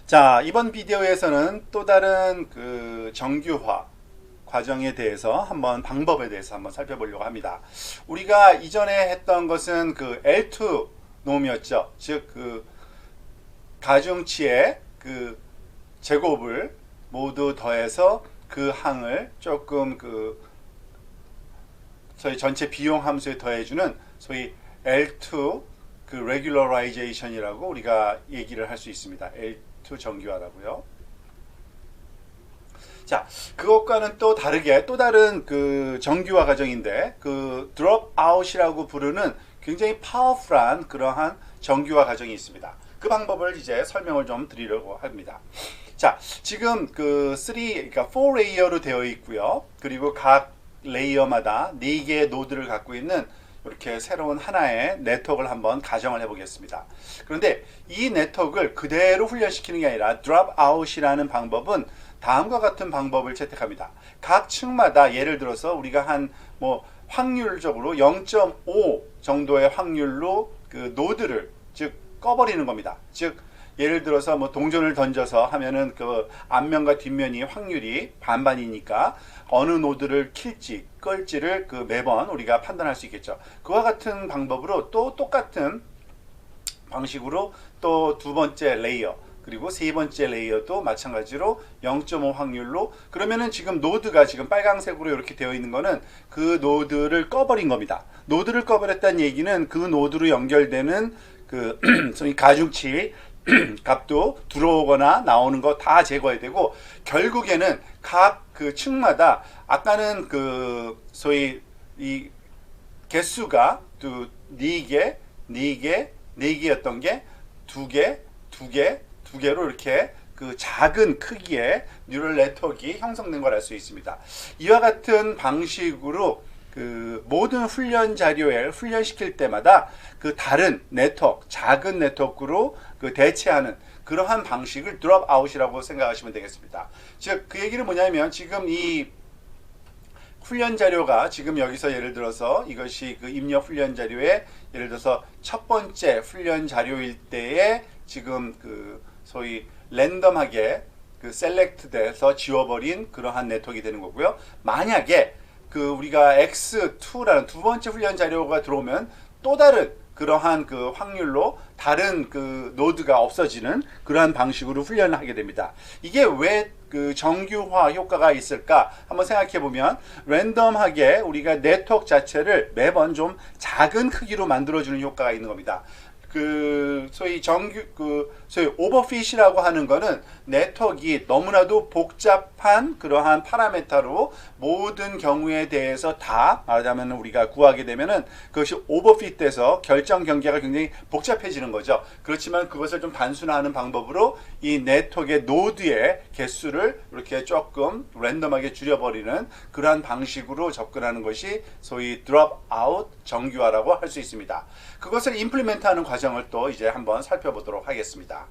자, 이번 비디오에서는 또 다른 그 정규화 과정에 대해서 방법에 대해서 한번 살펴보려고 합니다. 우리가 이전에 했던 것은 그 L2 놈이었죠. 즉, 그 가중치의 그 제곱을 모두 더해서 그 항을 조금 소위 전체 비용 함수에 더해주는 소위 L2 그 regularization 이라고 우리가 얘기를 할 수 있습니다. L2 정규화라고요. 자, 그것과는 또 다르게 또 다른 그 정규화 과정인데 그 drop out이라고 부르는 굉장히 파워풀한 그러한 정규화 과정이 있습니다. 그 방법을 이제 설명을 좀 드리려고 합니다. 자, 지금 그러니까 4레이어로 되어 있고요. 그리고 각 레이어마다 4개의 노드를 갖고 있는 이렇게 새로운 하나의 네트워크를 한번 가정을 해보겠습니다. 그런데 이 네트워크를 그대로 훈련시키는 게 아니라 drop out이라는 방법은 다음과 같은 방법을 채택합니다. 각 층마다 예를 들어서 우리가 확률적으로 0.5 정도의 확률로 그 노드를 즉 꺼버리는 겁니다. 즉 예를 들어서 동전을 던져서 하면은 그 앞면과 뒷면이 확률이 반반이니까 어느 노드를 킬지 끌지를 매번 우리가 판단할 수 있겠죠. 그와 같은 방법으로 또 똑같은 방식으로 또 두 번째 레이어 그리고 세 번째 레이어도 마찬가지로 0.5 확률로 그러면은 지금 노드가 지금 빨강색으로 이렇게 되어 있는 거는 그 노드를 꺼버린 겁니다. 노드를 꺼버렸다는 얘기는 그 노드로 연결되는 소위 가중치 값도 들어오거나 나오는 거 다 제거해야 되고 결국에는 각 그 층마다 아까는 소위 이 개수가 또 4개, 4개, 4개였던 게 2개, 2개, 2개로 이렇게 그 작은 크기의 뉴럴 네트워크가 형성된 걸 알 수 있습니다. 이와 같은 방식으로 그 모든 훈련 자료에 훈련시킬 때마다 그 다른 네트워크, 작은 네트워크로 대체하는 그러한 방식을 drop out이라고 생각하시면 되겠습니다. 즉, 그 얘기는 뭐냐면 지금 이 훈련 자료가 지금 여기서 예를 들어서 이것이 그 입력 훈련 자료에 예를 들어서 첫 번째 훈련 자료일 때에 지금 소위 랜덤하게 셀렉트 돼서 지워버린 그러한 네트워크가 되는 거고요. 만약에 우리가 X2라는 두 번째 훈련 자료가 들어오면 또 다른 그러한 확률로 다른 노드가 없어지는 그러한 방식으로 훈련을 하게 됩니다. 이게 왜 정규화 효과가 있을까 한번 생각해 보면 랜덤하게 우리가 네트워크 자체를 매번 좀 작은 크기로 만들어주는 효과가 있는 겁니다. 소위 소위 오버핏이라고 하는 거는 네트워크가 너무나도 복잡한 그러한 파라메타로 모든 경우에 대해서 다 말하자면 우리가 구하게 되면은 그것이 오버핏돼서 결정 경계가 굉장히 복잡해지는 거죠. 그렇지만 그것을 좀 단순화하는 방법으로 이 네트워크의 노드의 개수를 이렇게 조금 랜덤하게 줄여버리는 그러한 방식으로 접근하는 것이 소위 drop out 정규화라고 할 수 있습니다. 그것을 임플리멘트하는 과정을 또 이제 한번 살펴보도록 하겠습니다.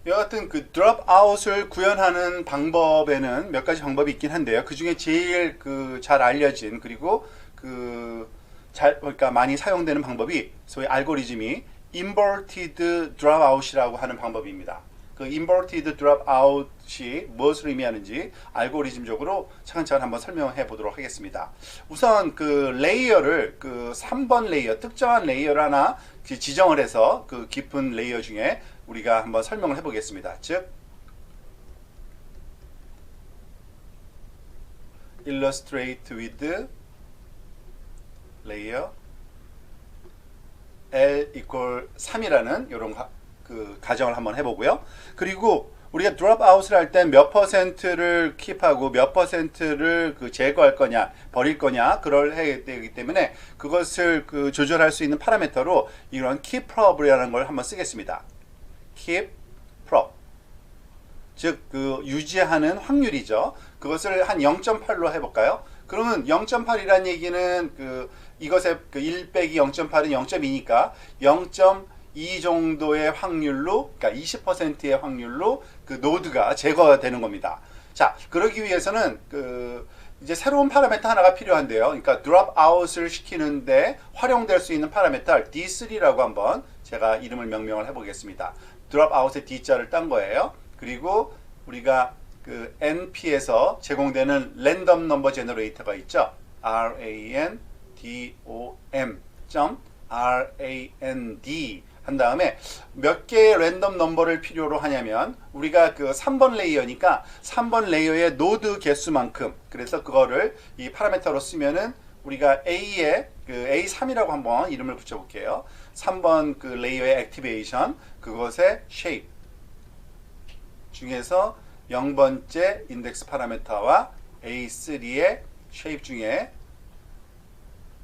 이와 같은 drop out을 구현하는 방법에는 몇 가지 방법이 있긴 한데요. 그 중에 제일 잘 알려진 그리고 그러니까 많이 사용되는 방법이 소위 알고리즘이 inverted drop out이라고 하는 방법입니다. inverted drop out이 무엇을 의미하는지 알고리즘적으로 차근차근 한번 설명해 보도록 하겠습니다. 우선 레이어를 3번 레이어, 특정한 레이어를 하나 지정을 해서 깊은 레이어 중에 우리가 한번 설명을 해 보겠습니다. 즉, illustrate with layer L equal 3이라는 이런 가정을 한번 해보고요. 그리고 우리가 drop out을 할 때 몇 퍼센트를 킵하고 몇 퍼센트를 제거할 거냐, 버릴 거냐, 그걸 해야 되기 때문에 그것을 조절할 수 있는 파라미터로 이런 keep prob이라는 걸 한번 쓰겠습니다. keep prob. 즉, 유지하는 확률이죠. 그것을 한 0.8로 해볼까요? 그러면 0.8이라는 얘기는 이것의 1 빼기 0.8은 0.2니까 0.2 정도의 확률로, 그러니까 20%의 확률로 노드가 제거가 되는 겁니다. 자, 그러기 위해서는 이제 새로운 파라미터 하나가 필요한데요. 그러니까 drop out을 시키는데 활용될 수 있는 파라미터 D3라고 한번 제가 이름을 명명을 해보겠습니다. drop out의 D자를 딴 거예요. 그리고 우리가 그 NP에서 제공되는 랜덤 넘버 제너레이터가 있죠. random.rand 한 다음에 몇 개의 랜덤 넘버를 필요로 하냐면 우리가 그 3번 레이어니까 3번 레이어의 노드 개수만큼, 그래서 그거를 이 파라미터로 쓰면은 우리가 A의 그 A3이라고 한번 이름을 붙여볼게요. 3번 그 레이어의 액티베이션, 그것의 쉐입 중에서 0번째 인덱스 파라미터와 A3의 쉐입 중에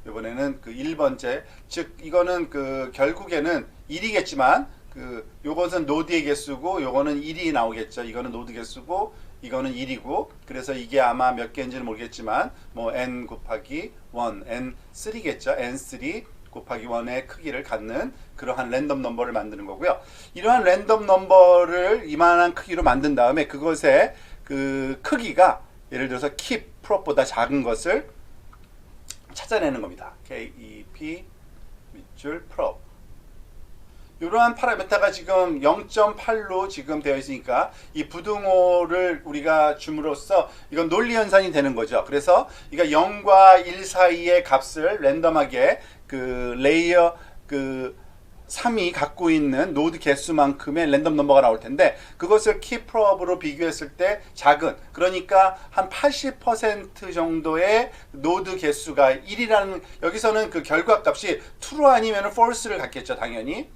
이번에는 그 1번째, 즉 이거는 그 결국에는 1이겠지만 그 요것은 노드의 개수고 요거는 1이 나오겠죠. 이거는 노드 개수고 이거는 1이고, 그래서 이게 아마 몇 개인지는 모르겠지만 뭐 n 곱하기 1, n3겠죠. n3 곱하기 1의 크기를 갖는 그러한 랜덤 넘버를 만드는 거고요. 이러한 랜덤 넘버를 이만한 크기로 만든 다음에 그것의 그 크기가 예를 들어서 keep prop보다 작은 것을 찾아내는 겁니다. KEP 밑줄 prop. 이러한 파라미터가 지금 0.8로 지금 되어 있으니까 이 부등호를 우리가 줌으로써 이건 논리 현상이 되는 거죠. 그래서 이거 0과 1 사이의 값을 랜덤하게 그 레이어 그 3이 갖고 있는 노드 개수만큼의 랜덤 넘버가 나올 텐데 그것을 키프롭으로 비교했을 때 작은, 그러니까 한 80% 정도의 노드 개수가 1이라는, 여기서는 그 결과값이 true 아니면 false를 갖겠죠. 당연히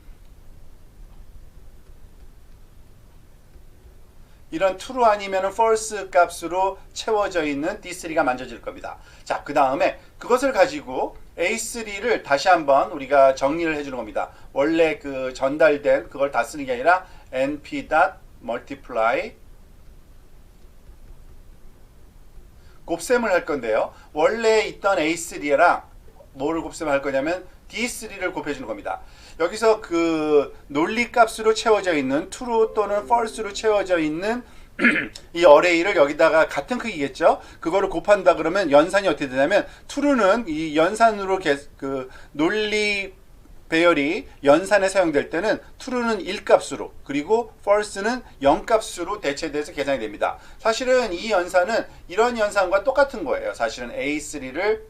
이런 true 아니면 false 값으로 채워져 있는 D3가 만져질 겁니다. 자, 그 다음에 그것을 가지고 A3를 다시 한번 우리가 정리를 해주는 겁니다. 원래 그 전달된 그걸 다 쓰는 게 아니라 np.multiply 곱셈을 할 건데요. 원래 있던 A3랑 뭐를 곱셈을 할 거냐면 D3를 곱해주는 겁니다. 여기서 그 논리 값으로 채워져 있는 true 또는 false로 채워져 있는 이 어레이를 여기다가 같은 크기겠죠. 그거를 곱한다 그러면 연산이 어떻게 되냐면 true는 이 연산으로 그 논리 배열이 연산에 사용될 때는 true는 1값으로 그리고 false는 0값으로 대체돼서 계산이 됩니다. 사실은 이 연산은 이런 연산과 똑같은 거예요. 사실은 A3를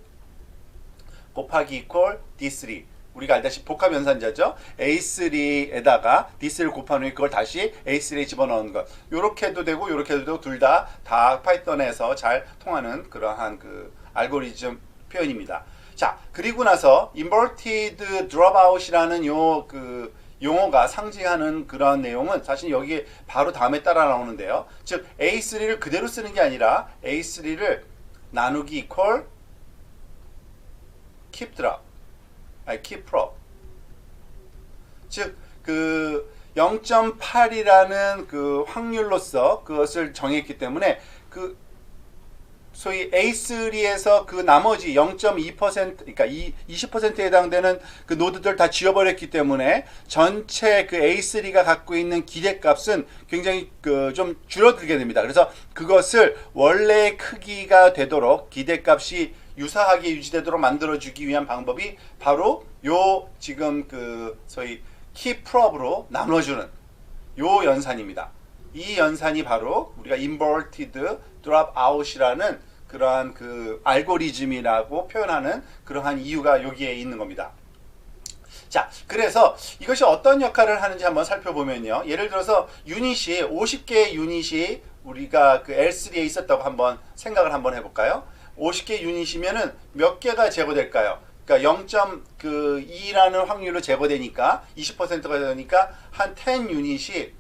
곱하기 equal D3, 우리가 알다시피 복합 연산자죠. A3에다가 D3를 곱한 후에 그걸 다시 A3에 집어넣은 것. 요렇게 해도 되고 요렇게 해도 되고 둘 다 파이썬에서 잘 통하는 그러한 그 알고리즘 표현입니다. 자, 그리고 나서 inverted dropout이라는 요 그 용어가 상징하는 그런 내용은 사실 여기 바로 다음에 따라 나오는데요. 즉 A3를 그대로 쓰는 게 아니라 A3를 나누기 equal keep drop, keep prop. 즉 그 0.8이라는 그 확률로서 그것을 정했기 때문에 그 소위 A3에서 그 나머지 0.2% 그러니까 20%에 해당되는 그 노드들 다 지워버렸기 때문에 전체 그 A3가 갖고 있는 기대값은 굉장히 그 좀 줄어들게 됩니다. 그래서 그것을 원래의 크기가 되도록 기대값이 유사하게 유지되도록 만들어주기 위한 방법이 바로 요 지금 그 소위 키프롭으로 나눠주는 요 연산입니다. 이 연산이 바로 우리가 inverted dropout이라는 그러한 그 알고리즘이라고 표현하는 그러한 이유가 여기에 있는 겁니다. 자, 그래서 이것이 어떤 역할을 하는지 한번 살펴보면요. 예를 들어서 유닛이 50개의 유닛이 우리가 그 L3에 있었다고 한번 생각을 한번 해볼까요? 50개 유닛이면은 몇 개가 제거될까요? 그러니까 0.2라는 확률로 제거되니까 20%가 되니까 한 10 유닛이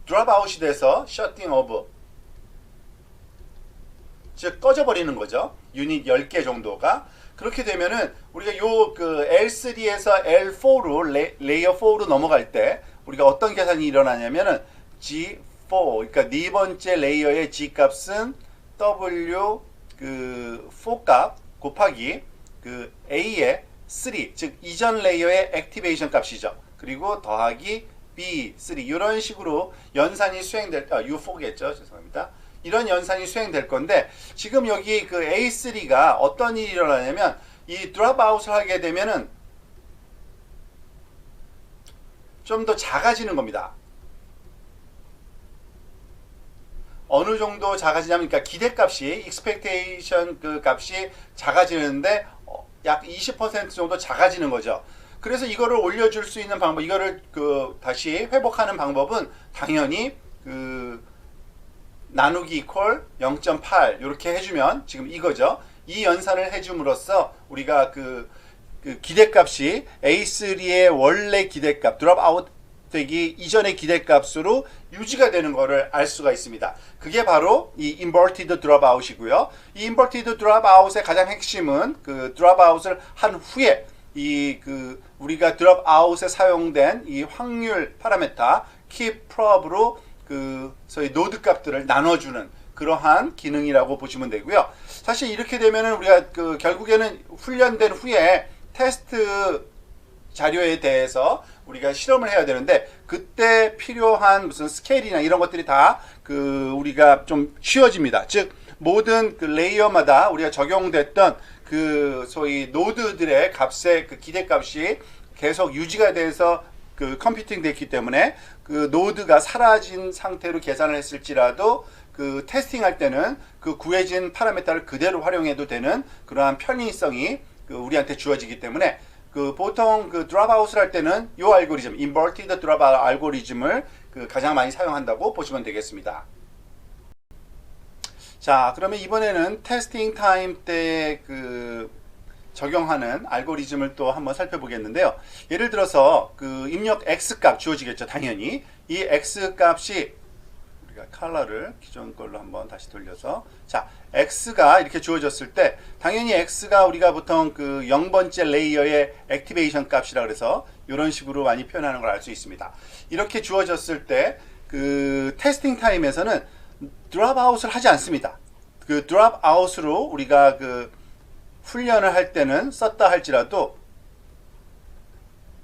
드롭아웃이 돼서 shutting off, 즉 꺼져버리는 거죠. 유닛 10개 정도가. 그렇게 되면은 우리가 요 그 L3에서 L4로 레이어 4로 넘어갈 때 우리가 어떤 계산이 일어나냐면은 G4, 그러니까 네 번째 레이어의 G 값은 W 그 4값 곱하기 그 A의 3, 즉 이전 레이어의 액티베이션 값이죠. 그리고 더하기 B3, 이런 식으로 연산이 수행될 때 U4겠죠. 죄송합니다. 이런 연산이 수행될 건데 지금 여기 그 A3가 어떤 일이 일어나냐면 이 드롭아웃을 하게 되면은 좀 더 작아지는 겁니다. 어느 정도 작아지냐면 그러니까 기대값이 expectation 그 값이 작아지는데 약 20% 정도 작아지는 거죠. 그래서 이거를 올려줄 수 있는 방법, 이거를 그 다시 회복하는 방법은 당연히 그 나누기 이퀄 0.8 이렇게 해주면 지금 이거죠. 이 연산을 해줌으로써 우리가 그 기대값이 A3의 원래 기대값 드롭아웃 되기 이전의 기대값으로 유지가 되는 것을 알 수가 있습니다. 그게 바로 이 inverted dropout이고요. 이 inverted dropout의 가장 핵심은 그 dropout을 한 후에 이 그 우리가 dropout에 사용된 이 확률 파라메타 keep probe로 그 소위 노드 값들을 나눠주는 그러한 기능이라고 보시면 되고요. 사실 이렇게 되면은 우리가 그 결국에는 훈련된 후에 테스트 자료에 대해서 우리가 실험을 해야 되는데 그때 필요한 무슨 스케일이나 이런 것들이 다 그 우리가 좀 쉬워집니다. 즉 모든 그 레이어마다 우리가 적용됐던 그 소위 노드들의 값의 그 기대값이 계속 유지가 돼서 그 컴퓨팅 됐기 때문에 그 노드가 사라진 상태로 계산을 했을지라도 그 테스팅할 때는 그 구해진 파라미터를 그대로 활용해도 되는 그러한 편의성이 그 우리한테 주어지기 때문에 그 보통 그 드롭아웃을 할 때는 이 알고리즘, inverted dropout 알고리즘을 그 가장 많이 사용한다고 보시면 되겠습니다. 자, 그러면 이번에는 테스팅 타임 때 그 적용하는 알고리즘을 또 한번 살펴보겠는데요. 예를 들어서 그 입력 x 값 주어지겠죠, 당연히. 이 x 값이 우리가 컬러를 기존 걸로 한번 다시 돌려서 자, x가 이렇게 주어졌을 때 당연히 x가 우리가 보통 그 0번째 레이어의 액티베이션 값이라 그래서 이런 식으로 많이 표현하는 걸 알 수 있습니다. 이렇게 주어졌을 때 그 테스팅 타임에서는 드롭아웃을 하지 않습니다. 그 드롭아웃으로 우리가 그 훈련을 할 때는 썼다 할지라도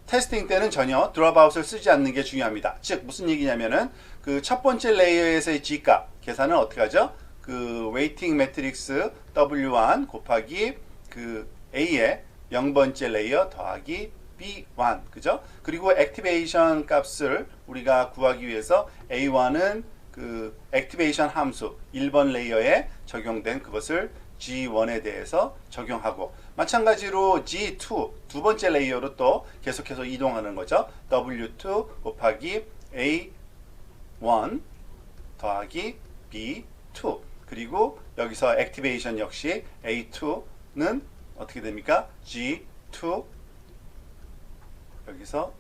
테스팅 때는 전혀 드롭아웃을 쓰지 않는 게 중요합니다. 즉 무슨 얘기냐면은 그 첫 번째 레이어에서의 G값 계산은 어떻게 하죠? 그 웨이팅 매트릭스 W1 곱하기 그 A의 0번째 레이어 더하기 B1 그죠? 그리고 액티베이션 값을 우리가 구하기 위해서 A1은 그 액티베이션 함수 1번 레이어에 적용된 그것을 G1에 대해서 적용하고 마찬가지로 G2 두 번째 레이어로 또 계속해서 이동하는 거죠. W2 곱하기 A1 더하기 B2 그리고 여기서 액티베이션 역시 A2는 어떻게 됩니까? G2 여기서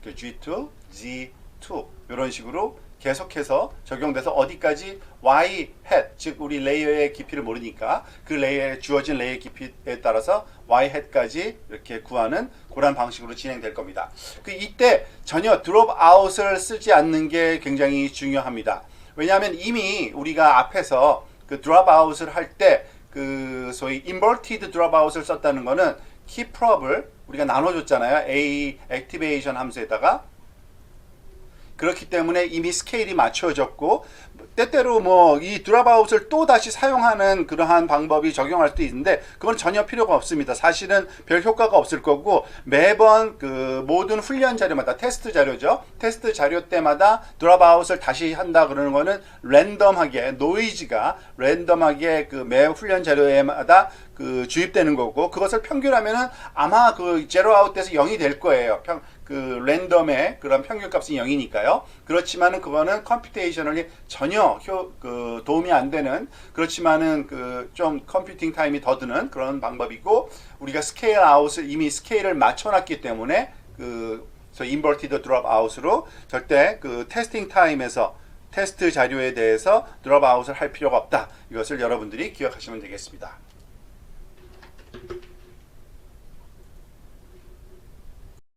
그 G2, G2 이런 식으로 계속해서 적용돼서 어디까지 y hat 즉 우리 레이어의 깊이를 모르니까 그 레이어에 주어진 레이어 깊이에 따라서 y hat까지 이렇게 구하는 그런 방식으로 진행될 겁니다. 그 이때 전혀 드롭아웃을 쓰지 않는 게 굉장히 중요합니다. 왜냐하면 이미 우리가 앞에서 그 드롭아웃을 할 때 그 소위 inverted dropout을 썼다는 거는 key probe를 우리가 나눠줬잖아요. A activation 함수에다가 그렇기 때문에 이미 스케일이 맞춰졌고 때때로 뭐 이 드롭아웃을 또 다시 사용하는 그러한 방법이 적용할 수도 있는데 그건 전혀 필요가 없습니다. 사실은 별 효과가 없을 거고 매번 그 모든 훈련 자료마다 테스트 자료죠. 테스트 자료 때마다 드롭아웃을 다시 한다 그러는 거는 랜덤하게 노이즈가 랜덤하게 그 매 훈련 자료에마다 그 주입되는 거고 그것을 평균하면은 아마 그 제로 아웃돼서 0이 될 거예요. 그 랜덤의 그런 평균값은 0이니까요. 그렇지만은 그거는 컴퓨테이셔널이 전혀 그 도움이 안 되는 그렇지만은 그 좀 컴퓨팅 타임이 더 드는 그런 방법이고 우리가 스케일 아웃을 이미 스케일을 맞춰놨기 때문에 그 인버티드 드롭 아웃으로 절대 그 테스팅 타임에서 테스트 자료에 대해서 드롭 아웃을 할 필요가 없다. 이것을 여러분들이 기억하시면 되겠습니다.